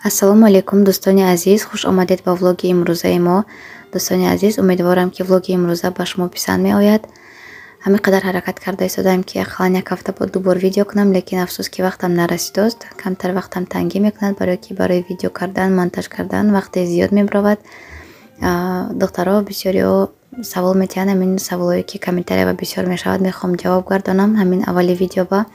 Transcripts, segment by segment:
Ассалому алейкум дӯстони азиз, хуш омадед ба влоги имрӯзаи мо. Дӯстони азиз, умедворам ки влоги имрӯза ба шумо писанд меояд. Ҳамин қадар ҳаракат карда истодаам ки ақаллан як ҳафта бо дубор видео кунам, лекин афсӯс ки вақтам нарасидост. Камтар вақтам тангӣ мекунад, барое ки барои видео кардан, монтаж кардан вақте зиёд мебаравад. Духтаро бисёриҳо савол метиҳанд, ҳамин саволое ки комментариява бисёр мешавад мехоҳам ҷавоб гардонам. Ҳамин аввали видео ба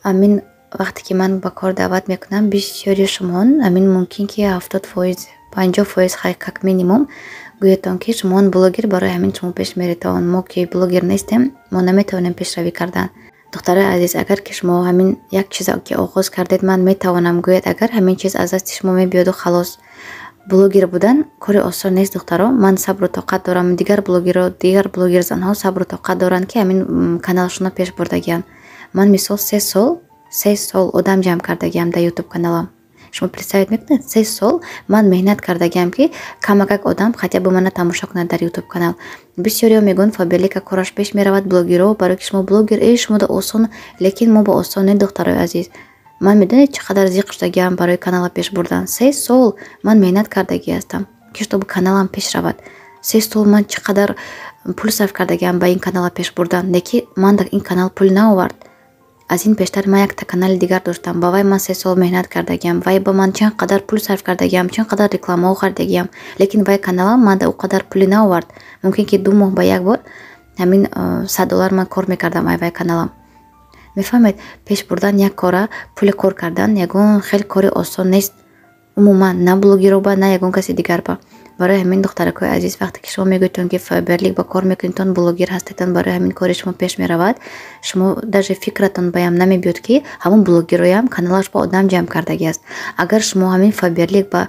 ҳамин вақте ки ман ба кор даъват мекунам, бисёри шумоон ҳамин мумкин ки 70%, 50% как минимум гӯятон ки шумоон блогер, барои ҳамин шумо пеш меритон. Мо ки блогер нестем, мо наметавонем пешравӣ кардан. Духтарои азиз, агар ки шумо ҳамин як чизе ки оғоз кардед, ман метавонам гӯяд, агар ҳамин чиз аз дасти шумо мебиёду халос. Блогер будан кори осон нест духтаро. Ман сабру тоқат дорам. Дигар блогерзанҳо сабру тоқат доранд ки ҳамин каналшона пеш бурдагиянд. Ман мисол 3 сол одам ҷамъ кардагиам дар YouTube каналам. Шумо представить мекунед 3 сол ман меҳнат кардагиам ки камакак одам хотя бы мана тамошо кунад дар YouTube канал. Бисёриҳо мегӯянд фаберлика кораш пеш меравад, блогерҳо барои ки шумо блогер шумо да осон, лекин мо ба осон не духтарои азиз. Ман медонед чӣ қадар зиқ шудагиам барои канала пеш бурдан. 3 сол ман меҳнат кардагӣ ҳастам ки штоби каналам пеш равад. 3 сол ман чӣ қадар пул сарф кардагиам ба ин канала пеш бурдан, лекин ман дар ин канал пул наовард. Аз ин пештар ман якта канали дигар доштам. Ба вай ман 3 сол меҳнат кардагиам. Вай ба ман чанд қадар пул сарф кардагиам, чанд қадар рекламаҳо хардагиам, лекин вай каналам ман да о қадар пули наовард. Мумкин ки 2 моҳ ба як бор ҳамин $100 ман кор мекардам ай вай каналам. Мефаҳмед, пеш бурдан як кора, пули кор кардан ягон хеле кори осон нест. Умуман на блогеро ба, на ягон каси дигар ба. Барои ҳамин духтаракои азиз, вақте ки шумо мегӯедтон ки фаберлик ба кор мекунедтон, блогер ҳастедтон, барои ҳамин кори шумо пеш меравад, шумо даже фикратон баям намебиёд ки ҳамон блогероям каналаш ба одам ҷамъ кардагӣ аст. Агар шумо ҳамин фаберлик ба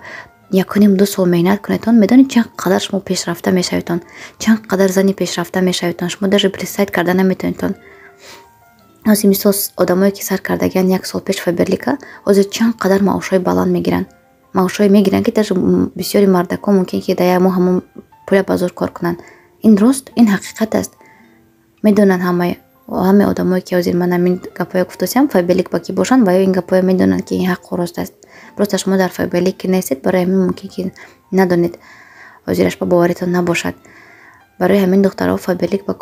1.5-2 сол меҳнат кунедтон, медонед чанд қадар шумо пешрафта мешаведтон, чанд қадар зани пешрафта мешаведтон, шумо даже представить карда наметавонедтон. ҳозир мисол одамое ки сар кардагиянд 1 сол пеш фаберлика, ҳозир чанд қадар маошҳои баланд мегиранд. Маошҳое мегиранд ки даже бисёри мардакон мумкин ки дар як моҳ ҳамон пуля базор кор кунанд. Ин рост, ин ҳақиқат аст. Медонанд ҳамаи одамое ки ҳозир ман ҳамин гапое гуфтасиям фаберлик ба ки бошанд, ва ё ин гапое медонанд ки ин ҳаққу рост аст. Просто шумо дар фаберлик ки нестед, барои ҳамин мумкин ки надонед, ҳозираш ба боваритон набошад. Барои ҳамин духтаро фаберлик ба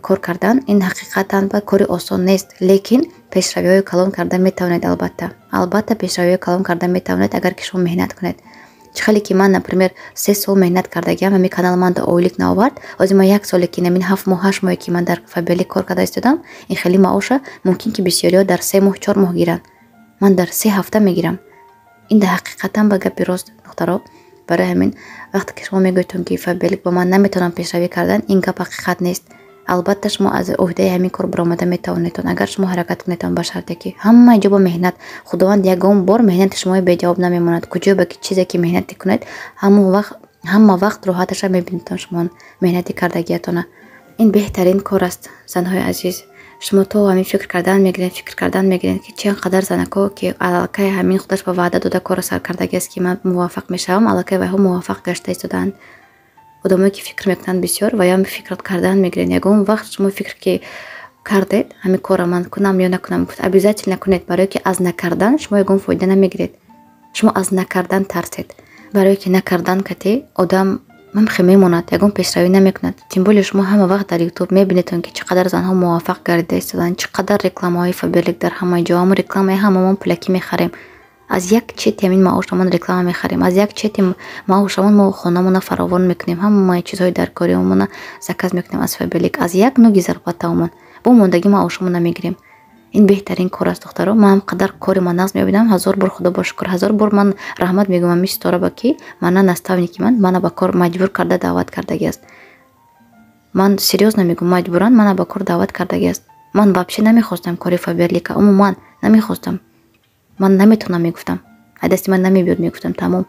кор кардан ин ҳақиқатан ба кори осон нест, лекин пешравиҳои калон карда метавонед. Албатта пешравиҳои калон карда метавонед, агар ки шумо меҳнат кунед. Чӣ хеле ки ман например 3 сол меҳнат кардагиам, ҳамин канал ман да ойлик наовард. Ҳозир ман 1 соле ки ҳамин 7 моҳ 8 моҳе ки ман дар фаберлик кор карда истодам, ин хеле маоша мумкин ки бисёриҳо дар 3 моҳ 4 моҳ гиранд. Ман дар 3 ҳафта мегирам. Ин да ҳақиқатан ба гапи рост духтаро. Барои ҳамин вақте ки шумо мегӯедтон ки фаберлик ба ман наметавонам пешравӣ кардан, ин гап ҳақиқат нест. Албатта шумо аз уҳдаи ҳамин кор баромада метавонедтон, агар шумо ҳаракат кунедтон ба шарте ки ҳама ҷо ба меҳнат. Худованд ягон бор меҳнати шумо беҷавоб намемонад. Куҷо ба чизе ки меҳнате кунед, ҳама вақт роҳаташа мебинедтон шумо меҳнати кардагиатона. Ин беҳтарин кор аст, занҳои азиз. Шумо то ҳамин фикр кардан мегиред ки чанд қадар занако ки аллакай ҳамин худаш ба ваъда дода кора сар кардагиаст ки ман муваффақ мешавам, аллакай вайҳо муваффақ гашта истодаанд. Одамое ки фикр мекунанд бисёр ва ям фикр кардан мегиред. Ягон вақт шумо фикр ки кардед, ҳамин кора ман кунам ё накунам, обязательно кунед, барое ки аз накардан шумо ягон фоида намегиред. Шумо аз накардан тарсед. Барое ки накардан кати одам мамхе мемонад, ягон пешравӣ намекунад. Тим более шумо ҳама вақт дар YouTube мебинедтон ки чӣ қадар занҳо муваффақ гардида истоданд, чӣ қадар рекламаҳои фаберлик дар ҳама ҷо, ҳамон рекламаи ҳамамон пулакӣ мехарем. Аз як чети ҳамин маошамон реклама мехарем, аз як чети маошамон мо хонамона фаровон мекунем, ҳамаи чизҳои даркориамона заказ мекунем аз фаберлик, аз як ноги зарплатаамон бо мондагӣ маошамона мегирем. Ин беҳтарин кор аст духтаро. Ман қадар кори ман нағз мебинам, 1000 бор худо ба шукр, 1000 бор ман раҳмат мегӯям ами ситора ба ки мана наставники мана ба кор маҷбур карда даъват кардагӣ аст. Ман серьёзно мегӯям, маҷбуран мана ба кор даъват кардагӣ аст. Ман вообще намехостам кори фаберлика, умуман намехостам. Ман наметавонам мегуфтам, аз дасти ман намебиёд мегуфтам, тамом.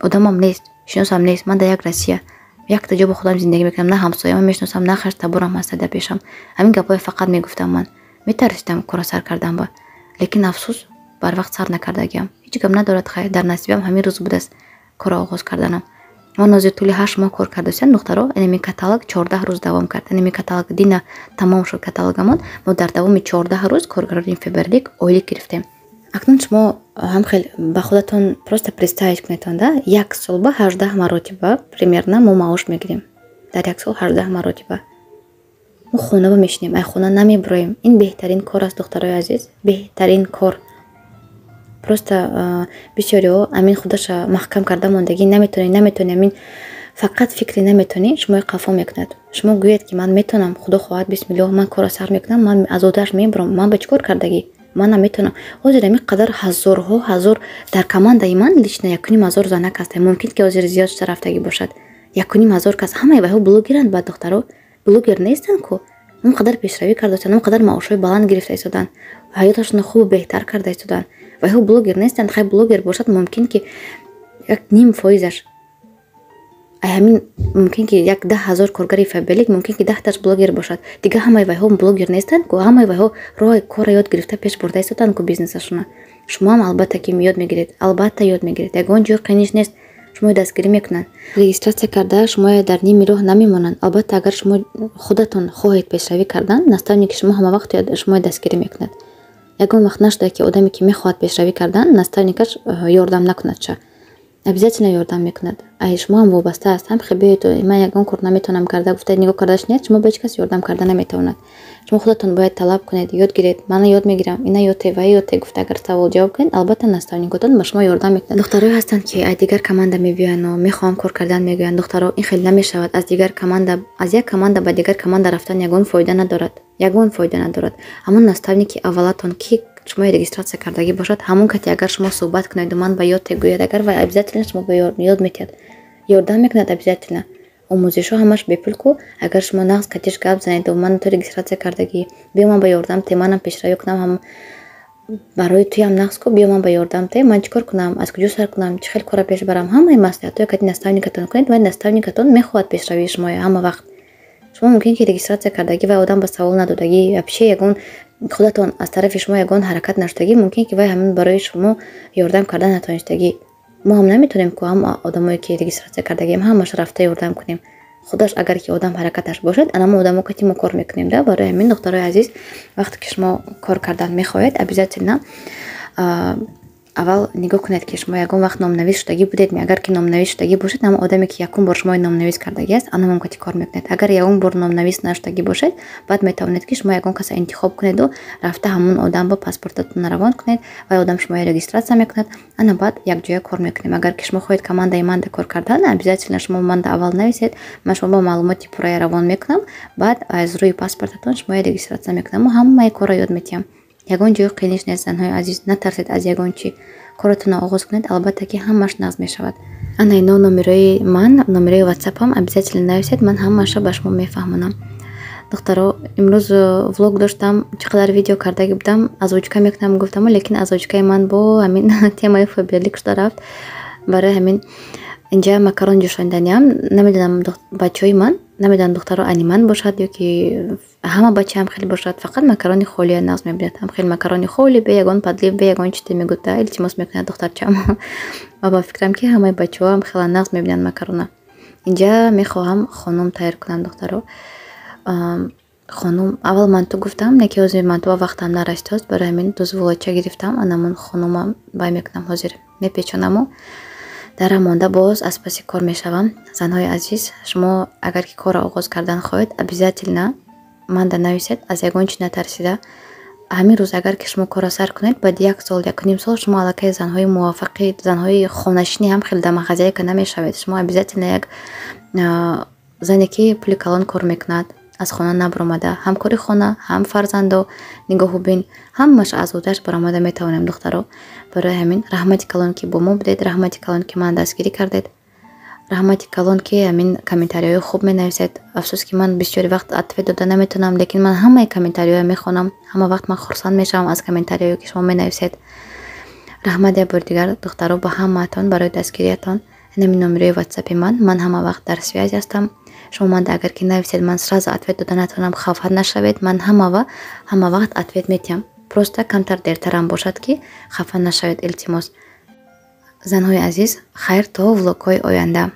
Одамам нест, шиносам нест, ман дар як Россия якта ҷо ба худам зиндагӣ мекунам, на ҳамсояам мешиносам, на хаштаборам ҳаста дар пешам. ҳамин гапҳои фақат мегуфтам. Ман метарсидам кора сар кардан ба, лекин афсӯс барвақт сар накардагиам. Ҳеҷ гап надорад, хай дар насибам ҳамин рӯз будааст кора оғоз карданам. Ман ҳозир тӯли 8 моҳ кор кардастем духтаро. Инами каталог 14 рӯз давом кард. Инами каталог дина тамом шуд каталогамон. Мо дар давоми 14 рӯз коргарoni фаберлик ойлик гирифтем. акнун шумо ҳам хеле ба худатон просто представить кунедтон да, як сол ба 18 маротиба примерно мо маош мегирем. Дар як сол 18 маротиба мо хонаба мешинем, ай хона намеброем. Ин беҳтарин кор аст, духтарои азиз, беҳтарин кор. Просто бисёриҳо амин худаша маҳкам карда мондагӣ, наметонӣ, амин фақат фикри наметонӣ, шумои қафо мекунад. Шумо гӯед ки ман метонам, худо хоҳад, бисмиллоҳ, ман кора сар мекунам, ман азодаш мебарам, ман ба чӣ кор кардагӣ? Ман наметонам. Ҳозир ҳамин қадар ҳазор дар командаи ман лично 1500 занак аст. Мумкин ки ҳозир зиёд шуда рафтагӣ бошад. 1500 кас, ҳамаи ваҳо блогеранд. Ба духтаро блогер нестанд ку. Он қадар пешравӣ карда истоданд, он қадар маошҳои баланд гирифта истоданд, ҳаёташонро хубу беҳтар карда истоданд. Ваҳо блогер нестанд. Хай блогер бошад, мумкин ки 0.5%. ҳамин мумкин ки 10,000 коргари фабелик, мумкин ки 10 таш блогер бошад. Дига ҳамаи ваҳо блогер нестанд ку. Ҳамаи ваҳо роҳи кора ёд гирифта пеш бурда истоданд ку бизнесашона. Шумо ҳам албатта ки ёд мегиред. Албатта ёд мегиред. Ягон ҷои қииниш нест. шумо дастгирӣ мекунанд. Регистратсия карда шумо дар ними роҳ намемонанд. Албатта агар шумо худатон хоҳед пешравӣ кардан, наставники шумо ҳама вақт шумо дастгирӣ мекунад. Ягон вақт нашуда ки одаме ки мехоҳад пешравӣ кардан, наставникаш ёрдам накунад ша. Обязательно ёрдам мекунад. Ай шумо ҳам вобаста аст. Ҳам хебеед ман ягон кор наметавонам карда, гуфтед нигоҳ кардаш нет, шумо ба ҳеҷ кас ёрдам карда наметавонад. Шумо худатон бояд талаб кунед, ёд гиред. Ман ёд мегирам, ина ёте ва ёте гуфта агар савол ҷавоб кунед, албатта наставникотон ба шумо ёрдам мекунад. Духтарои ҳастанд ки ай дигар команда мебиёянд, мехоҳам кор кардан мегӯянд. Духтаро ин хеле намешавад. Аз як команда ба дигар команда рафтан ягон фоида надорад. Ҳамон наставники аввалатон ки шумо регистратсия кардагӣ бошад, ҳамон кати агар шумо суҳбат кунед, ман ба ёд гӯяд, агар вай обязательно шумо ба ёд метиҳад, ёрдам мекунад обязательно. омӯзишҳо ҳамаш бепул ку. Агар шумо нағз катиш гап занед, ман ту регистратсия кардагӣ, биё ман ба ёрдам те, манам пешравӣ кунам, ҳам барои туям нағз ку, биё ман ба ёрдам те, ман чӣ кор кунам, аз куҷо сар кунам, чӣ хел кора пеш барам, ҳамаи маслиҳатҳои кати наставникатон кунед, вай наставникатон мехоҳад пешравии шумо ҳама вақт. шумо мумкин ки регистратсия кардагӣ вай одам ба савол надодагӣ, вообще ягон худатон аз тарафи шумо ягон ҳаракат нашудагӣ, мумкин ки вай ҳамин барои шумо ёрдам кардан натонистагӣ. мо ҳам наметонем ку ҳам одамое ки регистратсия кардагим ҳамаш рафта ёрдам кунем. худаш агар ки одам ҳаракаташ бошад, ана мо одамо кати мо кор мекунем да. Барои ҳамин духтарои азиз, вақте ки шумо кор кардан мехоҳед, обязательно аввал нигоҳ кунед ки шумо ягон вақт номнавис шудагӣ будед. Агар ки номнавис шудагӣ бошед, ҳамон одаме ки якум бор шумо номнавис кардагӣ аст, ана мо кати кор мекунед. Агар ягон бор номнавис нашудагӣ бошед, баъд метавонед ки шумо ягон каса интихоб кунеду рафта ҳамон одам ба паспортатон равон кунед ва одам шумо регистратсия мекунад, ана баъд якҷоя кор мекунем. Агар ки шумо хоҳед командаи манда кор кардан, обязательно шумо манда аввал нависед, ман шумо ба маълумоти пурра равон мекунам, баъд аз рӯи паспортатон шумо регистратсия мекунам. мо ҳамаи корро ёд метиҳам. ягон ҷои қииниш нест. Занҳои азиз, натарсед аз ягон чӣ. Коротонро оғоз кунед, албатта ки ҳамаш нағз мешавад. Ана ино номерои ман, номерои WhatsApp-ам обязательно нависед, ман ҳамаша ба шумо мефаҳмонам. духтаро, имрӯз влог доштам, чӣ қадар видео кардаги будам, озвучка мекунам гуфтаму, лекин озвучкаи ман бо ҳамин темаи фаберлик шуда рафт. Барои ҳамин инҷа макарон ҷӯшонданиам, намедонам бачаҳои ман, намедонам духтаро аниман бошад ё ки ҳама бача ҳам хеле бошад, фақат макарони холия нағз мебинад. ҳам хеле макарони холи бе ягон подлив, бе ягон чизе мегӯта, илтимос мекунад духтарчам. ва ба фикрам ки ҳамаи бачаҳо ҳам хеле нағз мебинанд макарона. инҷа мехоҳам хонум тайёр кунам духтаро. хонум аввал манту гуфтам, лекин ҳозир манту вақтам нарасид, барои ҳамин дузволоча гирифтам, анамон хонумам бай мекунам, ҳозир мепечонаму дарам монда боз аз паси кор мешавам. Занҳои азиз, шумо агар ки корро оғоз кардан хоҳед, обязательно манда нависед, аз ягон чӣ натарсида. ҳамин рӯз агар ки шумо корро сар кунед, баъди 1 сол 1.5 сол шумо аллакай занҳои муваффақи, занҳои хонашинӣ ҳам хеле дамахазяйка намешавед. шумо обязательно як зане ки пули калон кор мекунад, аз хона набаромада, ҳам кори хона, ҳам фарзандо, нигоҳубин, ҳамаш аз одаш баромада метавонем духтаро. барои ҳамин раҳмати калон ки бо мо будед, раҳмати калон ки ман дастгирӣ кардед, раҳмати калон ки ҳамин комментариҳои хуб менависед. афсус ки ман бисёри вақт ответ дода наметавонам, лекин ман ҳамаи комментариҳоя мехонам. ҳама вақт ман хурсанд мешавам аз комментариҳое ки шумо менависед. раҳмат як бори дигар духтаро ба ҳамаатон барои дастгириятон. инами номерои WhatsApp-и ман ҳама вақт дар связи ҳастам. шумо манда агар ки нависед, ман сразу ответ дода натавонам, хафат нашавед, ман ҳама вақт ответ метиҳам. просто камтар дертарам бошад ки хафа нашавед, илтимос. занҳои азиз, хайр то влогҳои оянда.